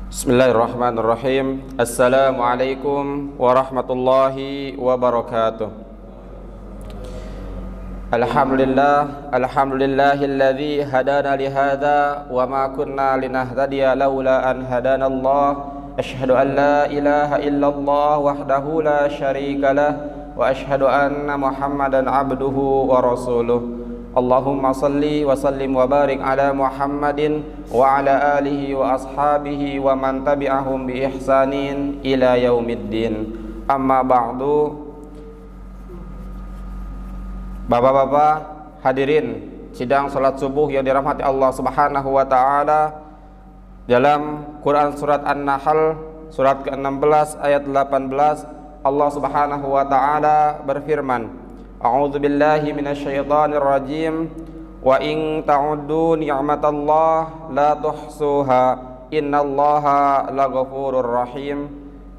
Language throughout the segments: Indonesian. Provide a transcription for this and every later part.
Bismillahirrahmanirrahim. Assalamualaikum warahmatullahi wabarakatuh. Alhamdulillahilladzi hadana li hadza wa ma kunna linahtadiya laula an hadanallah. Asyhadu an la ilaha illallah wahdahu la syarika lah wa asyhadu anna Muhammadan abduhu wa rasuluh. Allahumma salli wa sallim wa barik ala Muhammadin wa ala alihi wa ashabihi wa man tabi'ahum bi ihsanin ila yaumiddin. Amma ba'du. Bapak-bapak hadirin sidang salat subuh yang dirahmati Allah Subhanahu wa taala, dalam Quran surat An-Nahl surat ke-16 ayat 18 Allah Subhanahu wa taala berfirman, A'udzu billahi minasyaitonir rajim. Wa in ta'uddu ni'matallah la tuhsuha innallaha laghafurur rahim.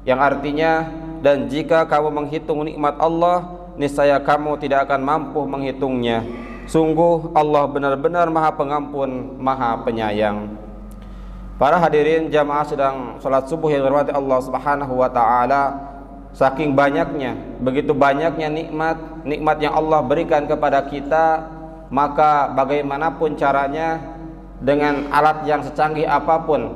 Yang artinya, dan jika kamu menghitung nikmat Allah, niscaya kamu tidak akan mampu menghitungnya. Sungguh Allah benar-benar Maha Pengampun, Maha Penyayang. Para hadirin jamaah sedang salat subuh yang dirahmati Allah Subhanahu wa taala, saking banyaknya, begitu banyaknya nikmat yang Allah berikan kepada kita, maka bagaimanapun caranya, dengan alat yang secanggih apapun,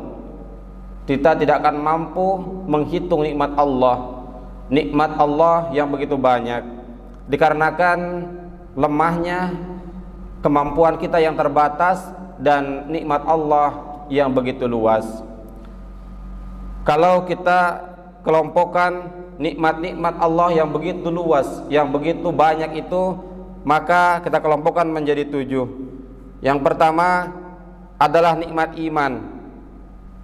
kita tidak akan mampu menghitung nikmat Allah. Nikmat Allah yang begitu banyak, dikarenakan lemahnya kemampuan kita yang terbatas dan nikmat Allah yang begitu luas. Kalau kita kelompokkan nikmat-nikmat Allah yang begitu luas, yang begitu banyak itu, maka kita kelompokkan menjadi 7. Yang pertama adalah nikmat iman.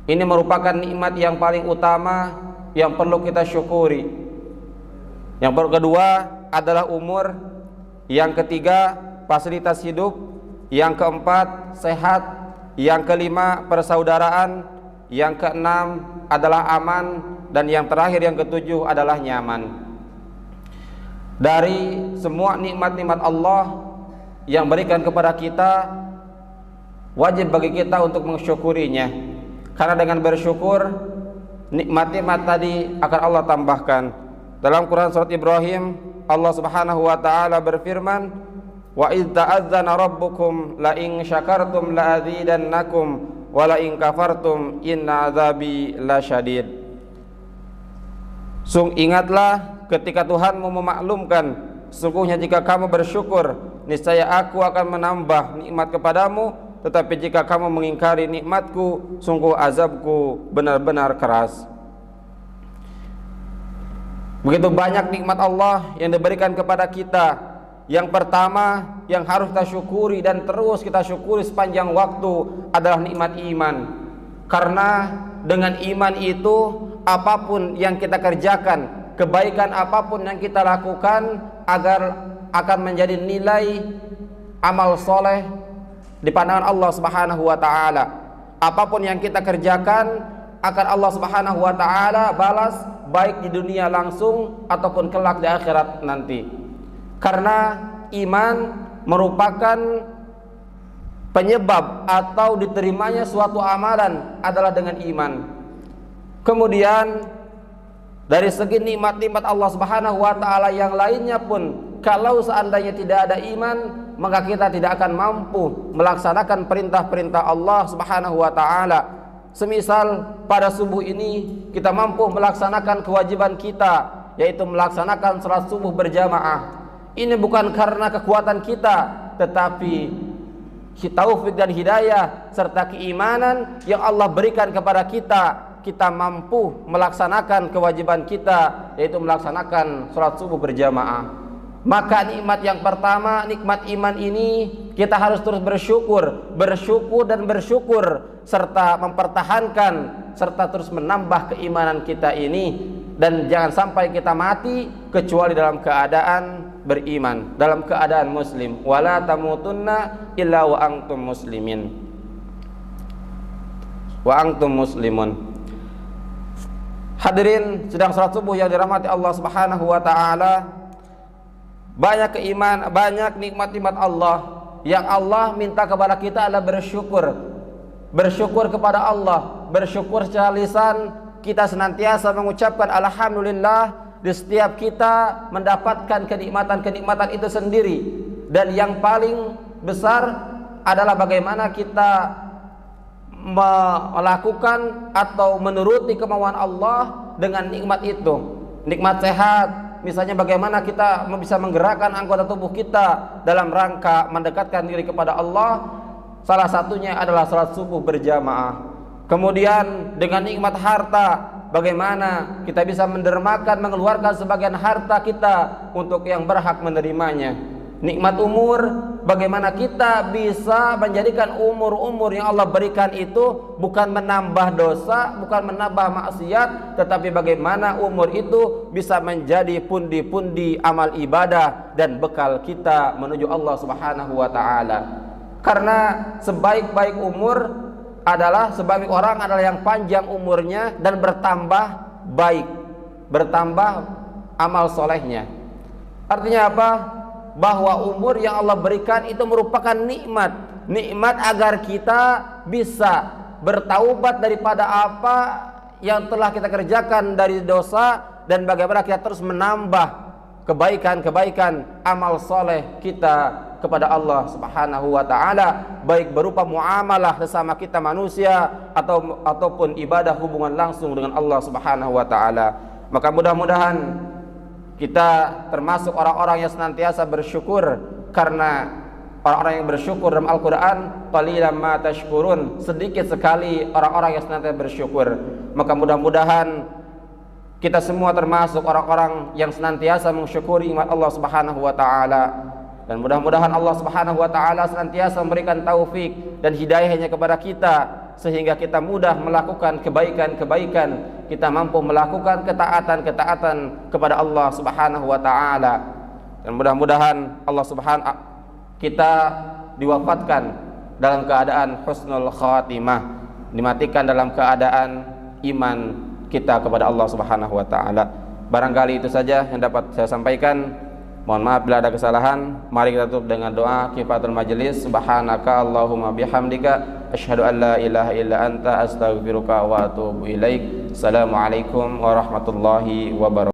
Ini merupakan nikmat yang paling utama yang perlu kita syukuri. Yang kedua adalah umur. Yang ketiga fasilitas hidup. Yang keempat sehat. Yang kelima persaudaraan. Yang keenam adalah aman. Dan yang terakhir, yang ketujuh adalah nyaman. Dari semua nikmat-nikmat Allah yang berikan kepada kita, wajib bagi kita untuk mensyukurinya. Karena dengan bersyukur, nikmat-nikmat tadi akan Allah tambahkan. Dalam Quran surat Ibrahim, Allah Subhanahu wa taala berfirman, "Wa idz ta'adzana rabbukum la in syakartum la azidannakum wa la in kafartum inna adzabi lasyadid." Ingatlah ketika Tuhanmu memaklumkan, sesungguhnya jika kamu bersyukur, niscaya aku akan menambah nikmat kepadamu, tetapi jika kamu mengingkari nikmatku, sungguh azabku benar-benar keras. Begitu banyak nikmat Allah yang diberikan kepada kita. Yang pertama yang harus kita syukuri dan terus kita syukuri sepanjang waktu adalah nikmat iman. Karena dengan iman itu, apapun yang kita kerjakan, kebaikan apapun yang kita lakukan, agar akan menjadi nilai amal soleh di pandangan Allah Subhanahu wa taala. Apapun yang kita kerjakan akan Allah Subhanahu wa taala balas, baik di dunia langsung ataupun kelak di akhirat nanti. Karena iman merupakan penyebab atau diterimanya suatu amalan adalah dengan iman. Kemudian dari segi nikmat-nikmat Allah Subhanahu wa taala yang lainnya pun, kalau seandainya tidak ada iman, maka kita tidak akan mampu melaksanakan perintah-perintah Allah Subhanahu wa taala. Semisal pada subuh ini kita mampu melaksanakan kewajiban kita, yaitu melaksanakan salat subuh berjamaah. Ini bukan karena kekuatan kita, tetapi taufik dan hidayah serta keimanan yang Allah berikan kepada kita, kita mampu melaksanakan kewajiban kita, yaitu melaksanakan salat subuh berjamaah. Maka nikmat yang pertama, nikmat iman ini, kita harus terus bersyukur dan bersyukur, serta mempertahankan serta terus menambah keimanan kita ini. Dan jangan sampai kita mati kecuali dalam keadaan beriman, dalam keadaan muslim. Wala tamutunna illa wa antum muslimin. Wa antum muslimun. Hadirin sedang salat subuh yang dirahmati Allah Subhanahu wa taala, banyak nikmat-nikmat Allah yang Allah minta kepada kita adalah bersyukur. bersyukur kepada Allah, bersyukur secara lisan, kita senantiasa mengucapkan alhamdulillah di setiap kita mendapatkan kenikmatan-kenikmatan itu sendiri. Dan yang paling besar adalah bagaimana kita melakukan atau menuruti kemauan Allah dengan nikmat itu. Nikmat sehat, misalnya bagaimana kita bisa menggerakkan anggota tubuh kita dalam rangka mendekatkan diri kepada Allah. Salah satunya adalah salat subuh berjamaah. Kemudian dengan nikmat harta, bagaimana kita bisa mendermakan, mengeluarkan sebagian harta kita untuk yang berhak menerimanya. Nikmat umur, bagaimana kita bisa menjadikan umur-umur yang Allah berikan itu bukan menambah dosa, bukan menambah maksiat, tetapi bagaimana umur itu bisa menjadi pundi-pundi amal ibadah dan bekal kita menuju Allah Subhanahu wa taala. Karena sebaik-baik umur adalah sebaik orang adalah yang panjang umurnya dan bertambah baik, bertambah amal solehnya. Artinya apa? Bahwa umur yang Allah berikan itu merupakan nikmat, nikmat agar kita bisa bertaubat daripada apa yang telah kita kerjakan dari dosa, dan bagaimana kita terus menambah kebaikan-kebaikan amal soleh kita kepada Allah Subhanahu wa taala, baik berupa muamalah sesama kita manusia ataupun ibadah hubungan langsung dengan Allah Subhanahu wa taala. Maka mudah-mudahan kita termasuk orang-orang yang senantiasa bersyukur, karena orang-orang yang bersyukur dalam Al-Quran, qalilan ma tashkurun, sedikit sekali orang-orang yang senantiasa bersyukur. Maka mudah-mudahan kita semua termasuk orang-orang yang senantiasa mensyukuri nikmat Allah Subhanahu wa taala, dan mudah-mudahan Allah Subhanahu wa taala senantiasa memberikan taufik dan hidayahnya kepada kita sehingga kita mudah melakukan kebaikan-kebaikan, kita mampu melakukan ketaatan-ketaatan kepada Allah Subhanahu wa taala. Dan mudah-mudahan Allah Subhanahu kita diwafatkan dalam keadaan husnul khatimah, dimatikan dalam keadaan iman kita kepada Allah Subhanahu wa taala. Barangkali itu saja yang dapat saya sampaikan. Mohon maaf bila ada kesalahan. Mari kita tutup dengan doa kifatul majelis. Subhanaka Allahumma bihamdika asyhadu an la ilaha illa anta astaghfiruka wa atubu ilaik. Assalamualaikum warahmatullahi wabarakatuh.